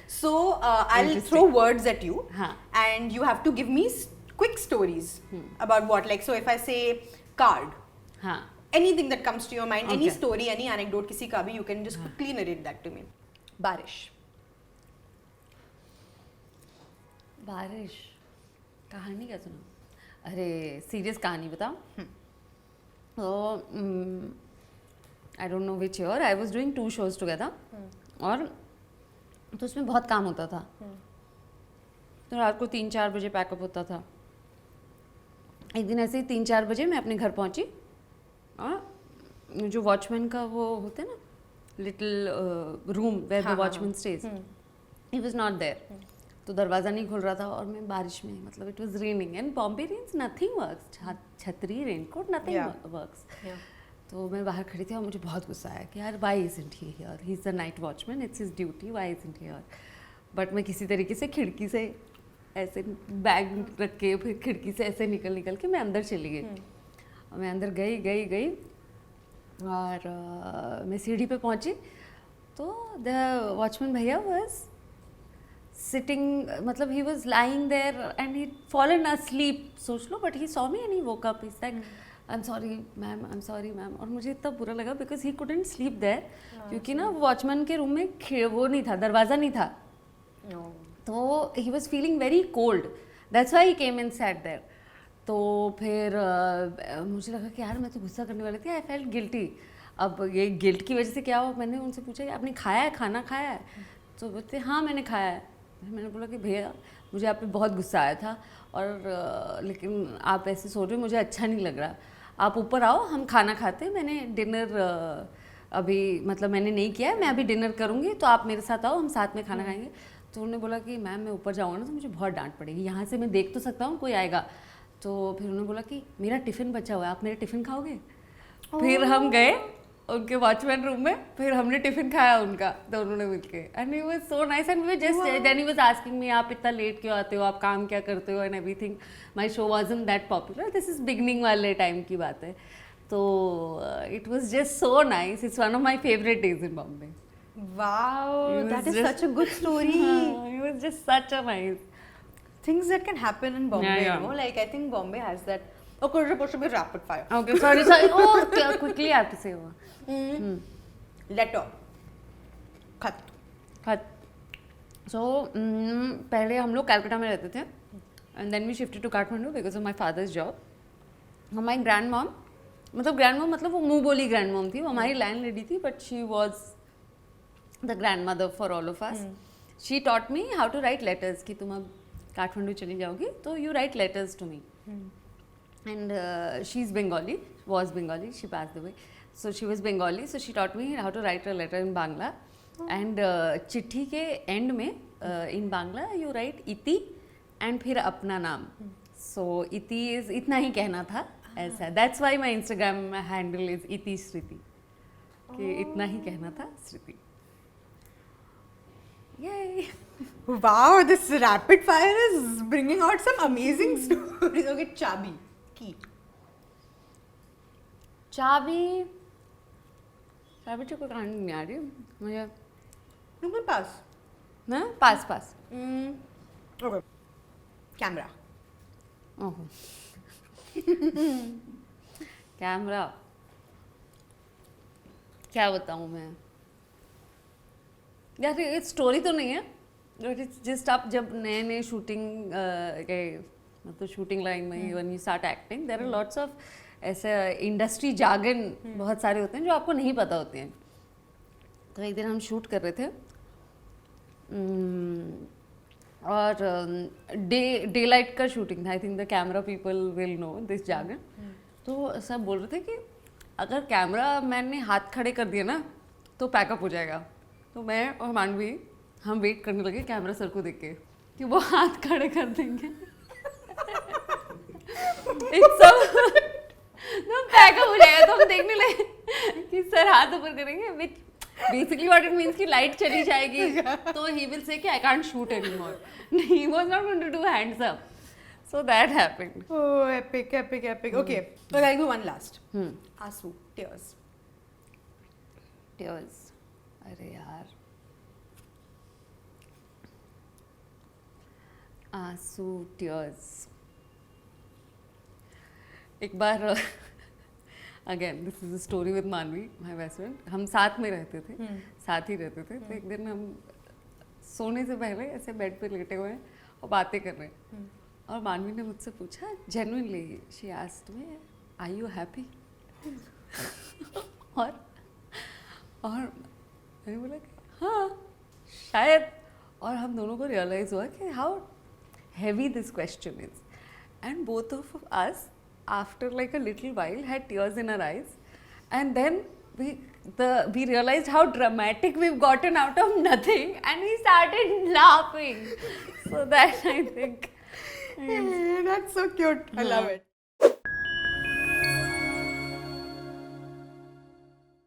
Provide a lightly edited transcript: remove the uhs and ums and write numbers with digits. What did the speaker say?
So I'll throw words at you, हाँ. and you have to give me quick stories about what. Like, so if I say card, हाँ. anything that comes to your mind, any Okay. story, any anecdote, किसी का भी, you can just quickly narrate that to me. बारिश. बारिश. कहानी क्या सुना? अरे सीरियस कहानी बताओ. तो I don't know which year I was doing 2 shows together. और तो उसमें बहुत काम होता था. तो रात को 3-4 बजे पैकअप होता था. एक दिन ऐसे ही 3-4 बजे मैं अपने घर पहुंची और जो वॉचमैन का वो होते हैं ना little room where the watchman stage, he was not there. तो दरवाज़ा नहीं खुल रहा था और मैं बारिश में, मतलब it was raining and Bombay rains, nothing works. छतरी, रेनकोट, नथिंग वर्क्स. तो मैं बाहर खड़ी थी और मुझे बहुत गुस्सा आया कि यार why isn't he here, he is the night watchman, it's his duty, why isn't here. But मैं किसी तरीके से खिड़की से ऐसे बैग रख के फिर खिड़की से ऐसे निकल के मैं अंदर चली गई. और मैं अंदर गई और मैं सीढ़ी पे पहुंची तो द वॉचमैन भैया वाज सिटिंग, मतलब he was lying there and he fallen asleep, सोच लो. But he saw me and he woke up. He said I am sorry ma'am. और मुझे इतना बुरा लगा because he couldn't sleep there, क्योंकि ना वॉचमैन के रूम में वो नहीं था, दरवाज़ा नहीं था. तो he was feeling very cold, that's why he came in sat there. तो फिर मुझे लगा कि यार मैं तो गुस्सा करने वाली थी. I felt guilty. अब ये गिल्ट की वजह से क्या हो, मैंने उनसे पूछा कि आपने खाया है, खाना खाया है? तो बोलते हाँ मैंने खाया है. मैंने बोला कि भैया मुझे आप पे बहुत गुस्सा आया था और लेकिन आप ऐसे सोच रहे हो, मुझे अच्छा नहीं लग रहा. आप ऊपर आओ, हम खाना खाते हैं. मैंने डिनर अभी मतलब मैंने नहीं किया है, मैं अभी डिनर करूँगी, तो आप मेरे साथ आओ, हम साथ में खाना खाएंगे. तो उन्होंने बोला कि मैम मैं ऊपर जाऊँगा ना तो मुझे बहुत डांट पड़ेगी, यहाँ से मैं देख तो सकता हूँ कोई आएगा. तो फिर उन्होंने बोला कि मेरा टिफ़िन बचा हुआ है, आप मेरा टिफ़िन खाओगे? फिर हम गए उनके वॉचमैन रूम में, फिर हमने टिफ़िन खाया उनका दोनों ने मिलके. And he was so nice and we just then he was asking me आप इतना लेट क्यों आते हो, आप काम क्या करते हो and everything. My show wasn't that popular, this is beginning वाले टाइम की बात है. तो it was just so nice. It's one of my favourite days in Bombay. Wow, It that was is such a good story. It was just such a nice. Things that can happen in Bombay, Yeah. you know, like I think Bombay has that. Okay, it's supposed to be rapid fire. Okay, sorry. Oh, quickly I have to say one. Letter. खत. खत. So पहले हम लोग कलकत्ता में रहते थे and then we shifted to Kathmandu because of my father's job. हमारी grand mom, मतलब वो मुंह बोली ग्रैंड मॉम थी, वो हमारी लैंड लेडी थी, but she was the grandmother for all of us. She taught me how to write letters, कि तुम अब काठमांडू चली जाओगी तो you write letters to me. And she is Bengali, was Bengali, she passed away. So she was Bengali, so she taught me how to write a letter in Bangla. And चिट्ठी के and में in Bangla you write इति and फिर अपना नाम. So इति is इतना ही कहना था ऐसा. That's why my Instagram handle is इति श्रुति, कि इतना ही कहना था श्रुति. Yay! Wow, this rapid fire is bringing out some amazing stories. Okay, चाबी, key. चाबी तो कोई कहानी नहीं आ रही मुझे. Number pass. ना पास. Okay. Camera. ओहो. कैमरा क्या बताऊँ मैं यार, ये स्टोरी तो नहीं है, बट इट्स जस्ट आप जब नए शूटिंग के मतलब शूटिंग लाइन में when you start acting, there are lots of ऐसे इंडस्ट्री जार्गन बहुत सारे होते हैं जो आपको नहीं पता होते हैं. तो एक दिन हम शूट कर रहे थे और डे लाइट का शूटिंग था. I think the camera people will know this jargon. तो सब बोल रहे थे कि अगर कैमरा मैन ने हाथ खड़े कर दिए ना तो पैकअप हो जाएगा. तो मैं और मानवी हम वेट करने लगे कैमरा सर को देख के कि वो हाथ खड़े कर देंगे. तो पैकअप हो जाएगा. तो हम देखने लगे कि सर हाथ ऊपर करेंगे, which basically what it means कि लाइट चली जाएगी. तो ही विल से कि I can't shoot anymore. He was not going to do hands up. So that happened. Oh, epic. Okay, so I'll do one last. Asu, tears. Tears. अरे यार आंसू, tears. एक बार again this is a story with Manavi, my best friend. हम साथ में रहते थे, साथ ही रहते थे. तो एक दिन हम सोने से पहले ऐसे बेड पे लेटे हुए हैं और बातें कर रहे हैं. और मानवी ने मुझसे पूछा, genuinely she asked me, are you happy? और मैंने बोला कि हाँ शायद. और हम दोनों को रियलाइज हुआ कि how heavy this question is, and both of us after like a little while had tears in our eyes, and then we realized how dramatic we've gotten out of nothing, and we started laughing. So that I think That's so cute. I love it.